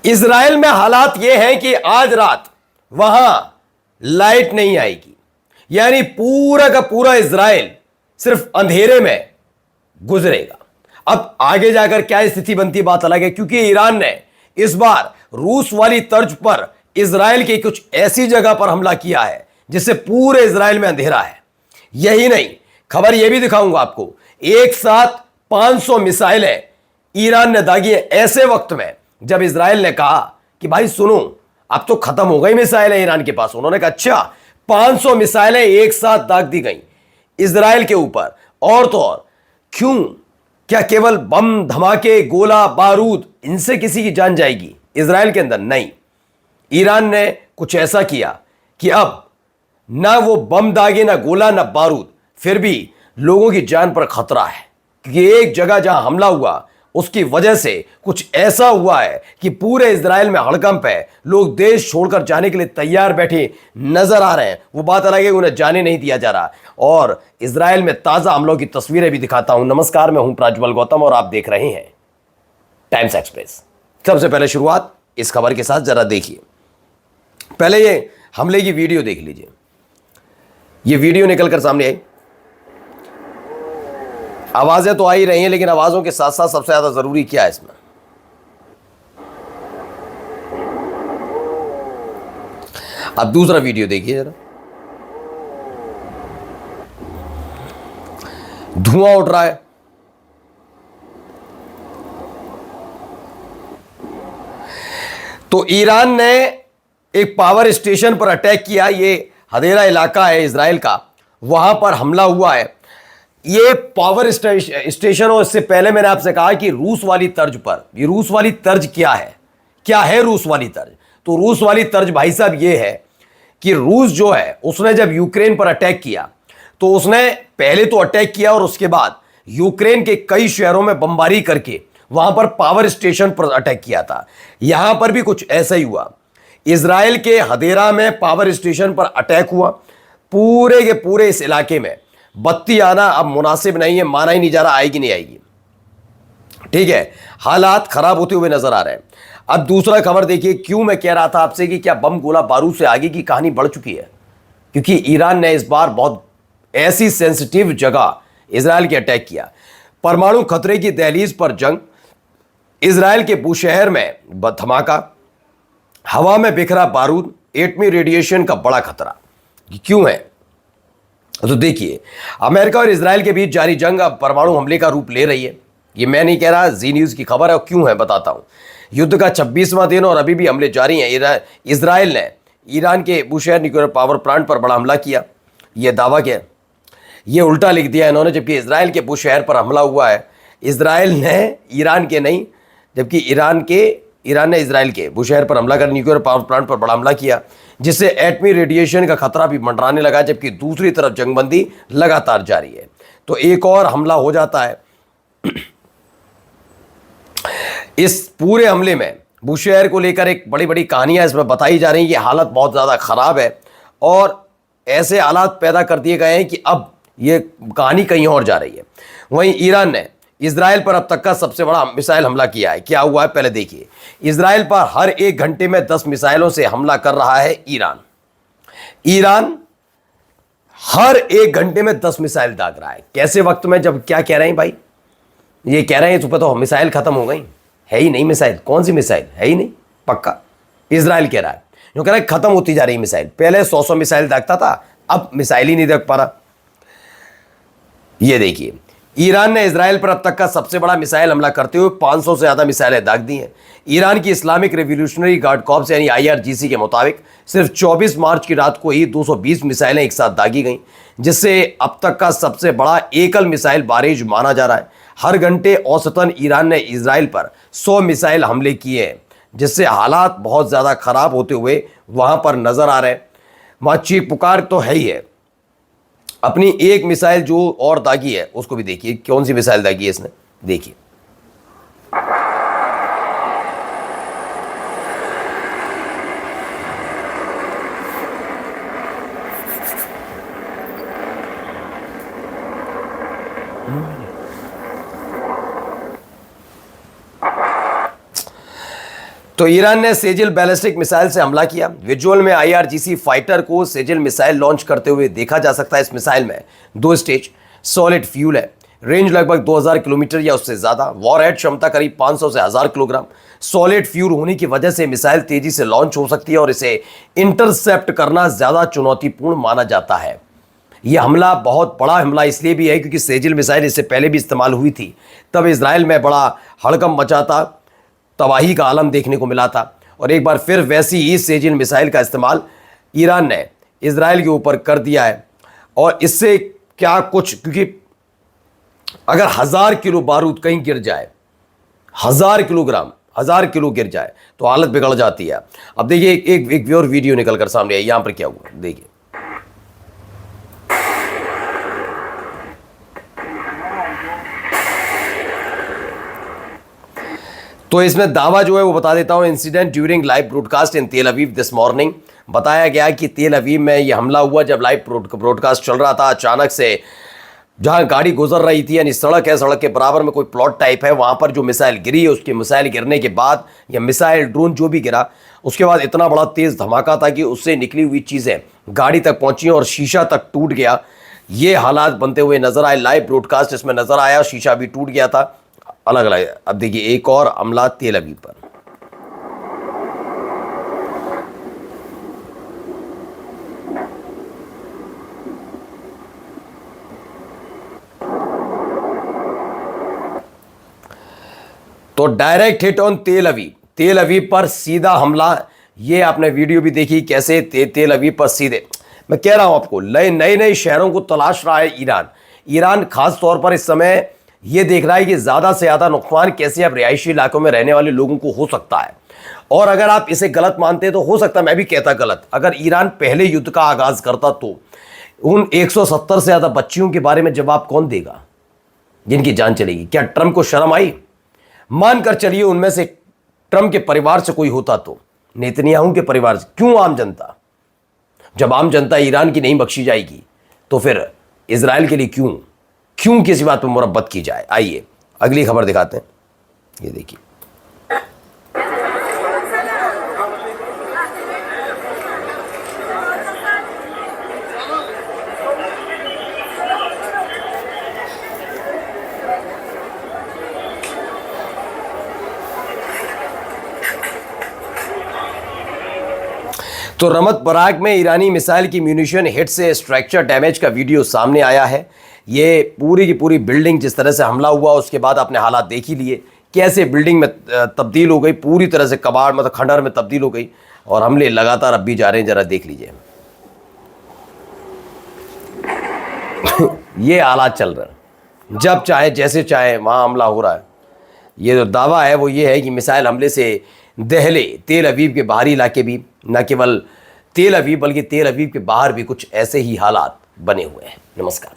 Israel में हालात यह हैं कि आज रात वहां लाइट नहीं आएगी, यानी पूरा का पूरा इजराइल सिर्फ अंधेरे में गुजरेगा। अब आगे जाकर क्या स्थिति बनती बात अलग है, क्योंकि ईरान ने इस बार रूस वाली तर्ज पर इजराइल की कुछ ऐसी जगह पर हमला किया है जिससे पूरे इजराइल में अंधेरा है। यही नहीं, खबर यह भी दिखाऊंगा आपको, एक साथ 500 मिसाइलें ईरान ने दागी है ऐसे वक्त में जब इजराइल ने कहा कि भाई सुनो, अब तो खत्म हो गई मिसाइलें ईरान के पास। उन्होंने कहा अच्छा, 500 मिसाइलें एक साथ दाग दी गई इजराइल के ऊपर, और तो और क्यों, क्या केवल बम धमाके गोला बारूद इनसे किसी की जान जाएगी इजराइल के अंदर? नहीं, ईरान ने कुछ ऐसा किया कि अब ना वो बम दागे, ना गोला, ना बारूद, फिर भी लोगों की जान पर खतरा है। क्योंकि एक जगह जहां हमला हुआ उसकी वजह से कुछ ऐसा हुआ है कि पूरे इजराइल में हड़कंप है, लोग देश छोड़कर जाने के लिए तैयार बैठे नजर आ रहे हैं। वो बात अलग है, उन्हें जाने नहीं दिया जा रहा। और इजराइल में ताजा हमलों की तस्वीरें भी दिखाता हूं। नमस्कार, मैं हूं प्रज्वल गौतम और आप देख रहे हैं टाइम्स एक्सप्रेस। सबसे पहले शुरुआत इस खबर के साथ जरा देखिए। पहले ये हमले की वीडियो देख लीजिए। ये वीडियो निकलकर सामने आई, आवाजें तो आ ही रही हैं, लेकिन आवाजों के साथ साथ सबसे ज्यादा जरूरी क्या है इसमें, अब दूसरा वीडियो देखिए जरा। धुआं उठ रहा है, तो ईरान ने एक पावर स्टेशन पर अटैक किया। ये हदेरा इलाका है इजराइल का, वहां पर हमला हुआ है। ये पावर स्टेशन, और इससे पहले मैंने आपसे कहा कि रूस वाली तर्ज पर, ये रूस वाली तर्ज क्या है, क्या है रूस वाली तर्ज? तो रूस वाली तर्ज भाई साहब ये है कि रूस जो है उसने जब यूक्रेन पर अटैक किया तो उसने पहले तो अटैक किया और उसके बाद यूक्रेन के कई शहरों में बमबारी करके वहां पर पावर स्टेशन पर अटैक किया था। यहां पर भी कुछ ऐसा ही हुआ। इजराइल के हदेरा में पावर स्टेशन पर अटैक हुआ। पूरे के पूरे इस इलाके में बत्ती आना अब मुनासिब नहीं है, माना ही नहीं जा रहा आएगी नहीं आएगी। ठीक है, हालात खराब होते हुए नजर आ रहे हैं। अब दूसरा खबर देखिए, क्यों मैं कह रहा था आपसे कि क्या बम गोला बारूद से आगे की कहानी बढ़ चुकी है, क्योंकि ईरान ने इस बार बहुत ऐसी सेंसिटिव जगह इजराइल के अटैक किया। परमाणु खतरे की दहलीज पर जंग, इजराइल के बुशहर में धमाका, हवा में बिखरा बारूद, एटमी रेडिएशन का बड़ा खतरा। क्यों है तो देखिए, अमेरिका और इजराइल के बीच जारी जंग अब परमाणु हमले का रूप ले रही है। ये मैं नहीं कह रहा, जी न्यूज की खबर है। और क्यों है बताता हूं। युद्ध का 26वां दिन और अभी भी हमले जारी हैं। इजराइल ने ईरान के बुशहर न्यूक्लियर पावर प्लांट पर बड़ा हमला किया, यह दावा किया। ये उल्टा लिख दिया इन्होंने, जबकि इजराइल के बुशहर पर हमला हुआ है। इजराइल ने ईरान के नहीं, जबकि ईरान ने इजराइल के बुशहर पर हमला कर न्यूक्लियर पावर प्लांट पर बड़ा हमला किया, जिससे एटमी रेडिएशन का खतरा भी मंडराने लगा। जबकि दूसरी तरफ जंगबंदी लगातार जारी है। तो एक और हमला हो जाता है। इस पूरे हमले में बुशहर को लेकर एक बड़ी बड़ी कहानियां इसमें बताई जा रही हैं। ये हालत बहुत ज़्यादा ख़राब है और ऐसे हालात पैदा कर दिए गए हैं कि अब ये कहानी कहीं और जा रही है। वहीं ईरान ने इजराइल पर अब तक का सबसे बड़ा मिसाइल हमला किया है। क्या हुआ है पहले देखिए। इजराइल पर हर 1 घंटे में 10 मिसाइलों से हमला कर रहा है ईरान हर 1 घंटे में 10 मिसाइल दाग रहा है। कैसे वक्त में, जब क्या कह रहे हैं भाई, ये कह रहे हैं सुबह तो मिसाइल खत्म हो गई, है ही नहीं मिसाइल। कौन सी मिसाइल, है ही नहीं। पक्का इजराइल कह रहा है, जो कह रहा है खत्म होती जा रही मिसाइल। पहले 100 मिसाइल दागता था, अब मिसाइल ही नहीं दाग पा रहा। ये देखिए, ईरान ने इजराइल पर अब तक का सबसे बड़ा मिसाइल हमला करते हुए 500 से ज्यादा मिसाइलें दाग दी हैं। ईरान की इस्लामिक रेवोल्यूशनरी गार्ड कॉर्प्स यानी IRGC के मुताबिक सिर्फ 24 मार्च की रात को ही 220 मिसाइलें एक साथ दागी गईं, जिससे अब तक का सबसे बड़ा एकल मिसाइल बारिश माना जा रहा है। हर घंटे औसतन ईरान ने इजराइल पर 100 मिसाइल हमले किए हैं, जिससे हालात बहुत ज़्यादा खराब होते हुए वहां पर नजर आ रहे हैं। वहाँ चीख पुकार तो है ही है। अपनी एक मिसाइल जो और दागी है उसको भी देखिए, कौन सी मिसाइल दागी है इसने, देखिए। तो ईरान ने सेजिल बैलिस्टिक मिसाइल से हमला किया। विजुअल में आईआरजीसी फाइटर को सेजिल मिसाइल लॉन्च करते हुए देखा जा सकता है। इस मिसाइल में 2 स्टेज, सॉलिड फ्यूल है, रेंज लगभग 2000 किलोमीटर या उससे ज्यादा, वॉरहेड क्षमता करीब 500 से 1000 किलोग्राम। सॉलिड फ्यूल होने की वजह से मिसाइल तेजी से लॉन्च हो सकती है और इसे इंटरसेप्ट करना ज्यादा चुनौतीपूर्ण माना जाता है। यह हमला बहुत बड़ा हमला इसलिए भी है क्योंकि सेजिल मिसाइल इससे पहले भी इस्तेमाल हुई थी, तब इजराइल में बड़ा हड़कंप मचा था, तबाही का आलम देखने को मिला था। और एक बार फिर वैसी ही सेजिल मिसाइल का इस्तेमाल ईरान ने इजराइल के ऊपर कर दिया है। और इससे क्या कुछ, क्योंकि अगर 1000 किलो बारूद कहीं गिर जाए, 1000 किलोग्राम, 1000 किलो गिर जाए तो हालत बिगड़ जाती है। अब देखिए एक और वीडियो निकल कर सामने आई, यहां पर क्या हुआ देखिए। तो इसमें दावा जो है वो बता देता हूं। Incident during live broadcast in तेल अवीव दिस मॉर्निंग। बताया गया कि तेल अवीव में यह हमला हुआ जब लाइव ब्रॉडकास्ट चल रहा था। अचानक से जहां गाड़ी गुजर रही थी, यानी सड़क है, सड़क के बराबर में कोई प्लॉट टाइप है, वहां पर जो मिसाइल गिरी, उसकी मिसाइल गिरने के बाद या मिसाइल ड्रोन जो भी गिरा, उसके बाद इतना बड़ा तेज धमाका था कि उससे निकली हुई चीजें गाड़ी तक पहुंची और शीशा तक टूट गया। ये हालात बनते हुए नजर आए। लाइव ब्रॉडकास्ट इसमें नजर आया, शीशा भी टूट गया था, अलग अलग। अब देखिए एक और हमला तेल अवीव पर। तो डायरेक्ट हिट ऑन तेल अवीव, तेल अवीव पर सीधा हमला। ये आपने वीडियो भी देखी कैसे तेल अवीव पर सीधे। मैं कह रहा हूं आपको, नए नए शहरों को तलाश रहा है ईरान। ईरान खास तौर पर इस समय ये देख रहा है कि ज्यादा से ज्यादा नुकसान कैसे अब रिहायशी इलाकों में रहने वाले लोगों को हो सकता है। और अगर आप इसे गलत मानते हैं तो हो सकता है मैं भी कहता गलत। अगर ईरान पहले युद्ध का आगाज करता तो उन 170 से ज्यादा बच्चियों के बारे में जवाब कौन देगा जिनकी जान चलेगी? क्या ट्रंप को शर्म आई? मानकर चलिए उनमें से ट्रंप के परिवार से कोई होता तो, नेतन्याहू के परिवार से, क्यों आम जनता? जब आम जनता ईरान की नहीं बख्शी जाएगी तो फिर इजराइल के लिए क्यों किसी बात पर मुरब्बत की जाए? आइए अगली खबर दिखाते हैं। ये देखिए, तो रमत बराक में ईरानी मिसाइल की म्यूनिशन हिट से स्ट्रक्चर डैमेज का वीडियो सामने आया है। ये पूरी की पूरी बिल्डिंग जिस तरह से हमला हुआ उसके बाद आपने हालात देख ही लिए, कैसे बिल्डिंग में तब्दील हो गई, पूरी तरह से कबाड़ मतलब खंडहर में तब्दील हो गई और हमले लगातार अब भी जा रहे हैं। जरा देख लीजिए ये हालात चल रहे हैं, जब चाहे जैसे चाहे वहां हमला हो रहा है। ये जो दावा है वो ये है कि मिसाइल हमले से दहले तेल अवीव के बाहरी इलाके भी, न केवल तेल अवीव बल्कि तेल अवीव के बाहर भी कुछ ऐसे ही हालात बने हुए हैं। नमस्कार।